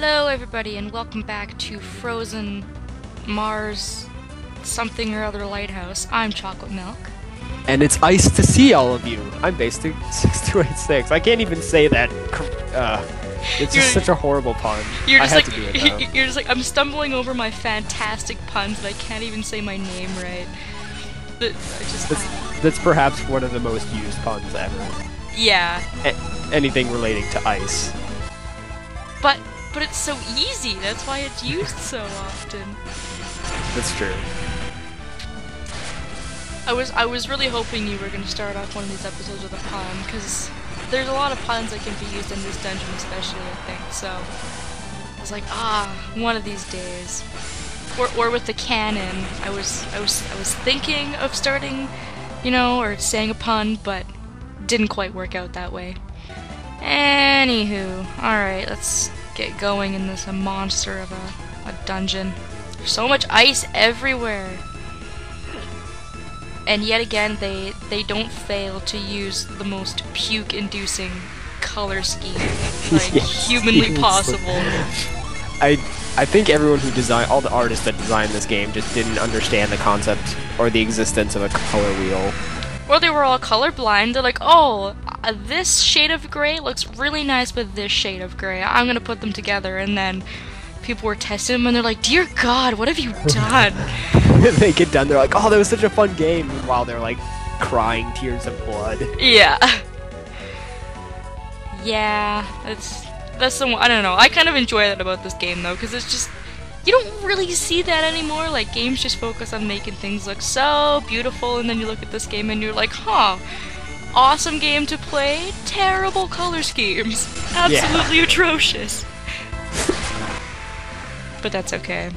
Hello everybody and welcome back to Frozen Mars something or other Lighthouse. I'm Chocolate Milk. And it's ice to see all of you. I'm Bass6286. I can't even say that. It's just such a horrible pun. I had to do it though. You're just like, I'm stumbling over my fantastic puns and I can't even say my name right. That's perhaps one of the most used puns ever. Yeah. Anything relating to ice. But it's so easy, that's why it's used so often. That's true. I was really hoping you were going to start off one of these episodes with a pun, because there's a lot of puns that can be used in this dungeon especially, I think, so I was like, one of these days. Or with the cannon, I was thinking of starting, or saying a pun, but didn't quite work out that way. Anywho, alright, let's get going in this monster of a dungeon. There's so much ice everywhere. And yet again, they don't fail to use the most puke-inducing color scheme, like, yes, humanly possible. I think everyone who designed, all the artists that designed this game just didn't understand the concept or the existence of a color wheel. Or they were all colorblind. They're like, oh, this shade of gray looks really nice with this shade of gray. I'm gonna put them together, and then people were testing them, and they're like, dear God, what have you done? They get done, they're like, oh, that was such a fun game, while they're like crying tears of blood. Yeah. Yeah, that's the one. I don't know. I kind of enjoy that about this game though, because it's just, you don't really see that anymore. Like, games just focus on making things look so beautiful, and then you look at this game and you're like, huh, awesome game to play, terrible color schemes. Absolutely atrocious. But that's okay.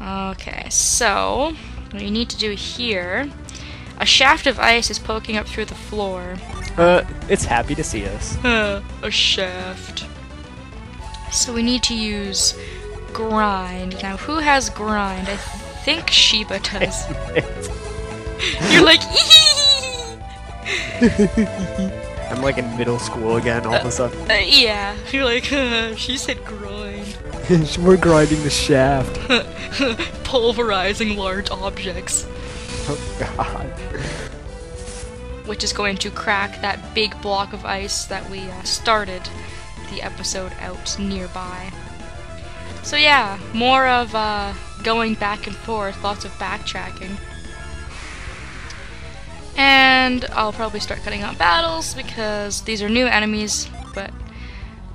Okay, so what you need to do here, a shaft of ice is poking up through the floor. It's happy to see us. A shaft. So we need to use grind. Now, who has grind? I think Sheba does. You're like, I'm like in middle school again all of a sudden. Yeah. You're like, she said grind. We're grinding the shaft. Pulverizing large objects. Oh God. Which is going to crack that big block of ice that we started the episode out nearby. So yeah, more of going back and forth, lots of backtracking. And I'll probably start cutting out battles because these are new enemies, but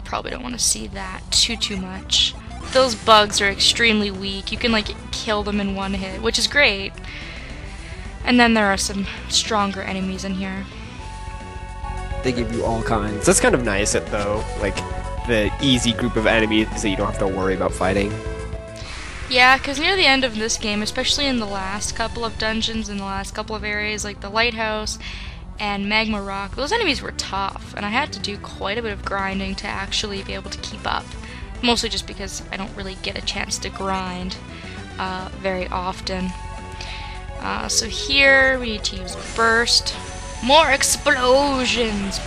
probably don't want to see that too much. Those bugs are extremely weak. You can like kill them in one hit, which is great. And then there are some stronger enemies in here. They give you all kinds. That's kind of nice, though. Like, the easy group of enemies that you don't have to worry about fighting. Yeah, because near the end of this game, especially in the last couple of dungeons, in the last couple of areas, like the Lighthouse and Magma Rock, those enemies were tough, and I had to do quite a bit of grinding to actually be able to keep up. Mostly just because I don't really get a chance to grind very often. So here we need to use burst. More explosions!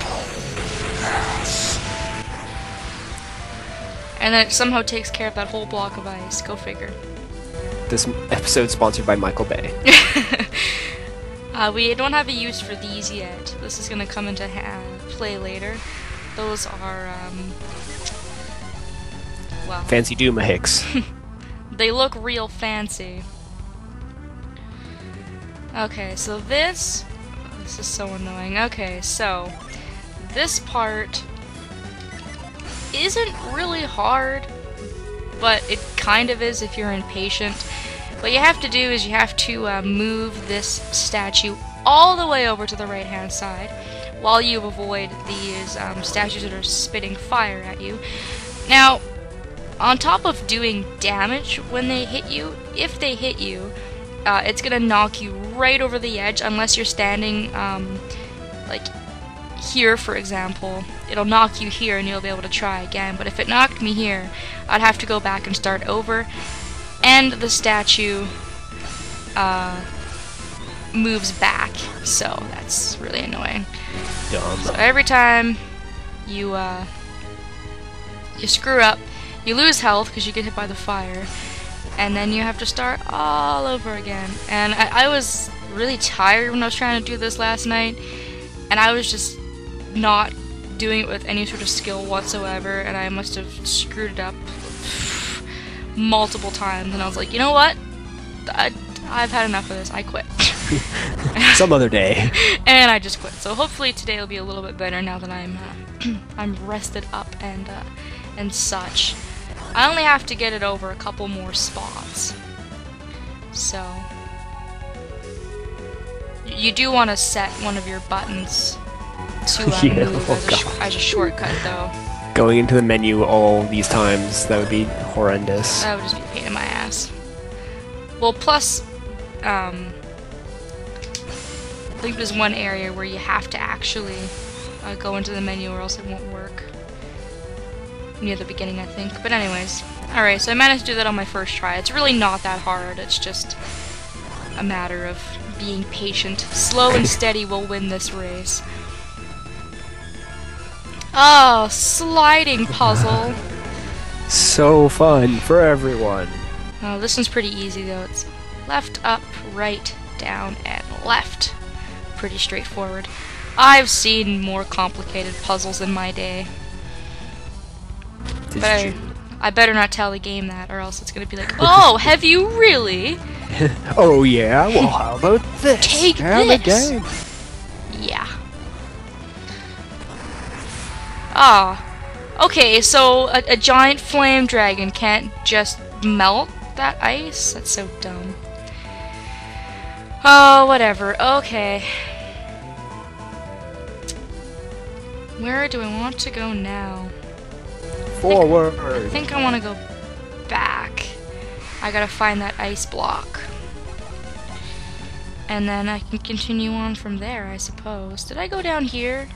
And then it somehow takes care of that whole block of ice. Go figure. This episode sponsored by Michael Bay. We don't have a use for these yet. This is gonna come into play later. Those are, well... Fancy Dooma Hicks. They look real fancy. Okay, so this is so annoying. Okay, so this part isn't really hard, but it kind of is if you're impatient. What you have to do is you have to move this statue all the way over to the right-hand side while you avoid these statues that are spitting fire at you. Now, on top of doing damage when they hit you, if they hit you, it's gonna knock you right over the edge unless you're standing, like here, for example. It'll knock you here and you'll be able to try again, but if it knocked me here, I'd have to go back and start over, and the statue moves back, so that's really annoying. Dumb. So every time you you screw up, you lose health because you get hit by the fire, and then you have to start all over again. And I was really tired when I was trying to do this last night, and I was just not doing it with any sort of skill whatsoever, and I must have screwed it up multiple times, and I was like, you know what? I've had enough of this. I quit. Some other day. And I just quit. So hopefully today will be a little bit better now that I'm I'm rested up and such. I only have to get it over a couple more spots. So you do want to set one of your buttons to move as a shortcut, though. Going into the menu all these times, that would be horrendous. That would just be a pain in my ass. Well, plus, I think there's one area where you have to actually go into the menu or else it won't work. Near the beginning, I think. But anyways. Alright, so I managed to do that on my first try. It's really not that hard. It's just a matter of being patient. Slow and steady will win this race. Oh, sliding puzzle. So fun for everyone. Oh, this one's pretty easy though. It's left, up, right, down, and left. Pretty straightforward. I've seen more complicated puzzles in my day. But I better not tell the game that, or else it's gonna be like, oh, have you really? Oh yeah? Well, how about this? Take this! The game. Yeah. Ah. Okay, so a giant flame dragon can't just melt that ice? That's so dumb. Oh, whatever. Okay. Where do I want to go now? Forward. I think I want to go back. I gotta find that ice block. And then I can continue on from there, I suppose. Did I go down here?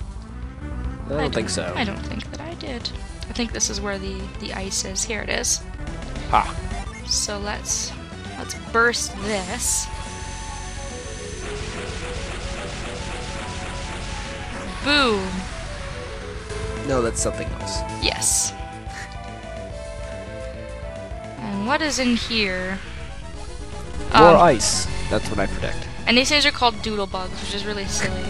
I don't think so. I don't think that I did. I think this is where the ice is. Here it is. Ha. So let's burst this. Boom. No, that's something else. Yes. And what is in here? More ice. That's what I predict. And these things are called doodle bugs, which is really silly.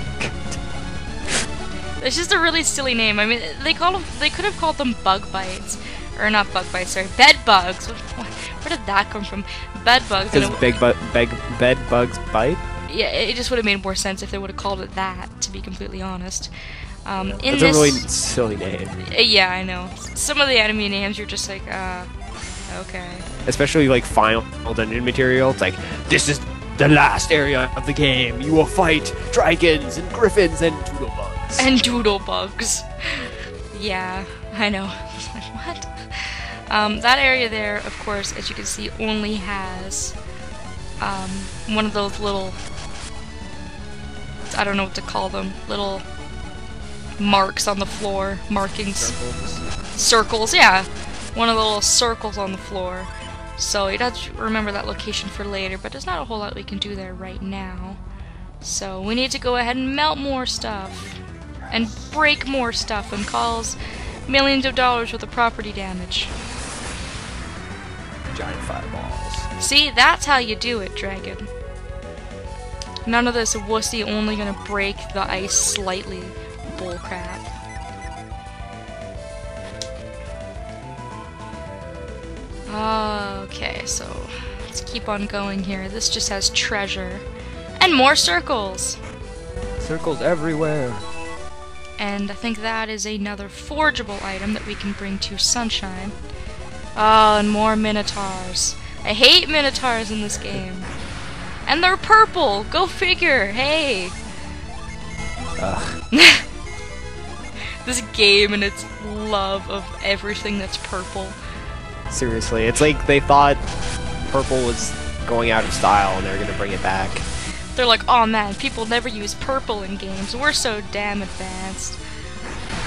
It's just a really silly name. I mean, they could have called them bug bites, or not bug bites, sorry, bed bugs. Where did that come from? Bed bugs. Because bed bugs bite. Yeah, it just would have made more sense if they would have called it that. To be completely honest. It's a really silly name. Yeah, I know. Some of the enemy names you're just like, okay. Especially like final dungeon material. It's like, this is the last area of the game. You will fight dragons and griffins and doodle bugs. And doodle bugs. Yeah, I know. What? That area there, of course, as you can see, only has one of those little, I don't know what to call them, little marks on the floor, markings. Circles, yeah. One of the little circles on the floor. So you'd have to remember that location for later, but there's not a whole lot we can do there right now. So we need to go ahead and melt more stuff. And break more stuff and cause millions of dollars worth of property damage. Giant fireballs. See, that's how you do it, dragon. None of this wussy only gonna break the ice slightly bullcrap. Okay, so let's keep on going here. This just has treasure. And more circles! Circles everywhere. And I think that is another forgeable item that we can bring to Sunshine. Oh, and more minotaurs. I hate minotaurs in this game. And they're purple! Go figure! Hey! This game and its love of everything that's purple. Seriously, it's like they thought purple was going out of style and they're gonna bring it back. They're like, oh man, people never use purple in games. We're so damn advanced.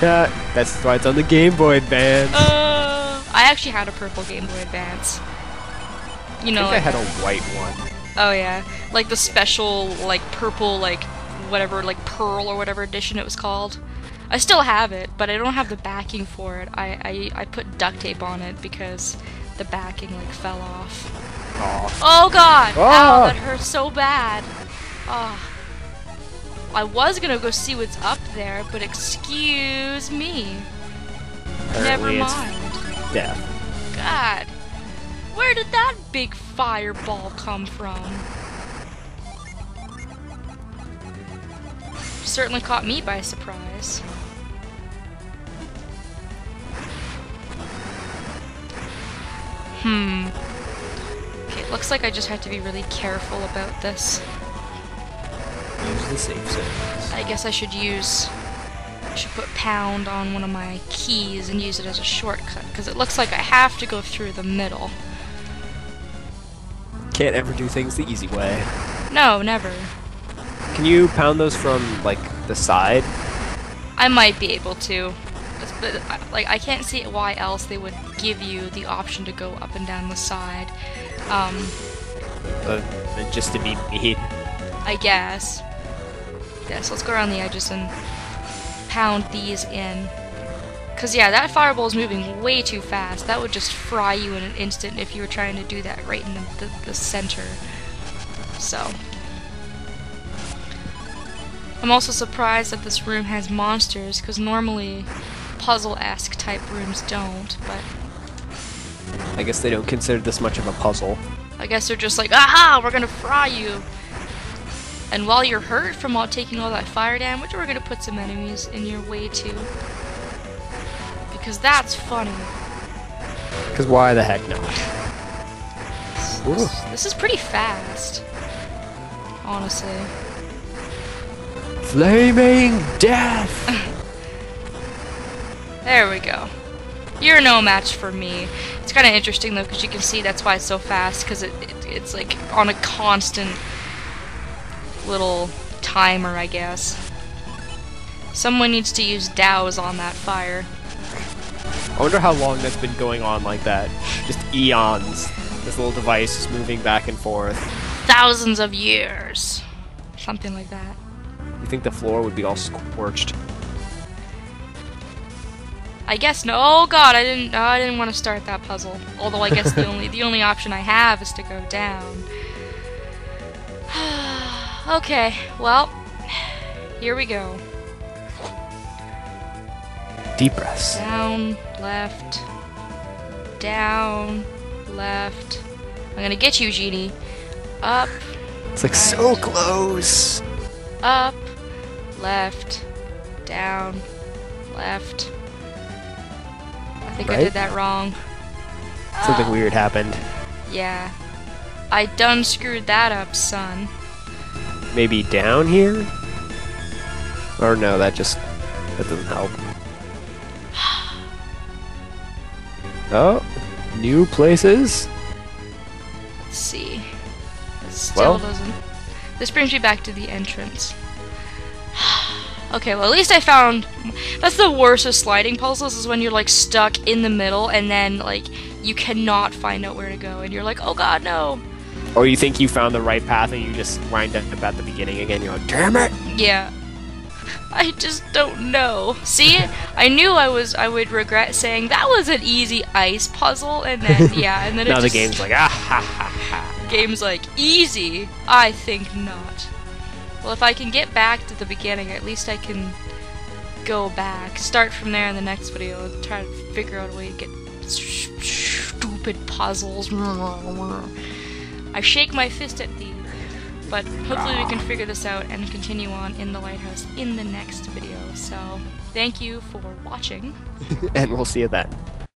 That's why it's on the Game Boy Advance. I actually had a purple Game Boy Advance. You know, I think I had a white one. Oh yeah, like the special, like purple, like whatever, like Pearl or whatever edition it was called. I still have it, but I don't have the backing for it. I put duct tape on it because the backing like fell off. Oh god! Ow, that hurts so bad. Oh. I was gonna go see what's up there, but excuse me. Never mind. Death. God. Where did that big fireball come from? Certainly caught me by surprise. Okay, it looks like I just have to be really careful about this. Use the safe zones. I guess I should put pound on one of my keys and use it as a shortcut, because it looks like I have to go through the middle. Can't ever do things the easy way. No, never. Can you pound those from, like, the side? I might be able to. But, like, I can't see why else they would give you the option to go up and down the side. Just to be mean. I guess. Yeah, so let's go around the edges and pound these in. Cause yeah, that fireball is moving way too fast. That would just fry you in an instant if you were trying to do that right in the center. So. I'm also surprised that this room has monsters, because normally puzzle-esque type rooms don't, but... I guess they don't consider this much of a puzzle. I guess they're just like, aha, we're gonna fry you! And while you're hurt from taking all that fire damage, we're gonna put some enemies in your way too. Because that's funny. Because why the heck not? This is pretty fast. Honestly. Flaming death! There we go. You're no match for me. It's kind of interesting though, because you can see that's why it's so fast, because it's like on a constant little timer, I guess. Someone needs to use dows on that fire. I wonder how long that's been going on like that. Just eons. This little device just moving back and forth. Thousands of years. Something like that. You think the floor would be all scorched? I guess no. Oh god, I didn't want to start that puzzle. Although I guess the only option I have is to go down. Okay, well, here we go. Deep breaths. Down, left, down, left. I'm gonna get you, Genie. Up. It's like so close. Up, left, down, left. I think I did that wrong. Something weird happened. Yeah. I done screwed that up, son. Maybe down here? Or no, that doesn't help. Oh, new places? Let's see. It still doesn't. This brings me back to the entrance. Okay, well at least I found... That's the worst of sliding puzzles, is when you're like stuck in the middle and then like you cannot find out where to go and you're like, oh god, no! Or you think you found the right path and you just wind up at the beginning again, you're like, damn it! Yeah. I just don't know. See? I knew I would regret saying that was an easy ice puzzle, and then, yeah, and then now it the game's like, ah ha ha ha. Game's like, easy? I think not. Well, if I can get back to the beginning, at least I can go back. Start from there in the next video and try to figure out a way to get stupid puzzles. I shake my fist at thee. But hopefully we can figure this out and continue on in the lighthouse in the next video. So, thank you for watching. And we'll see you then.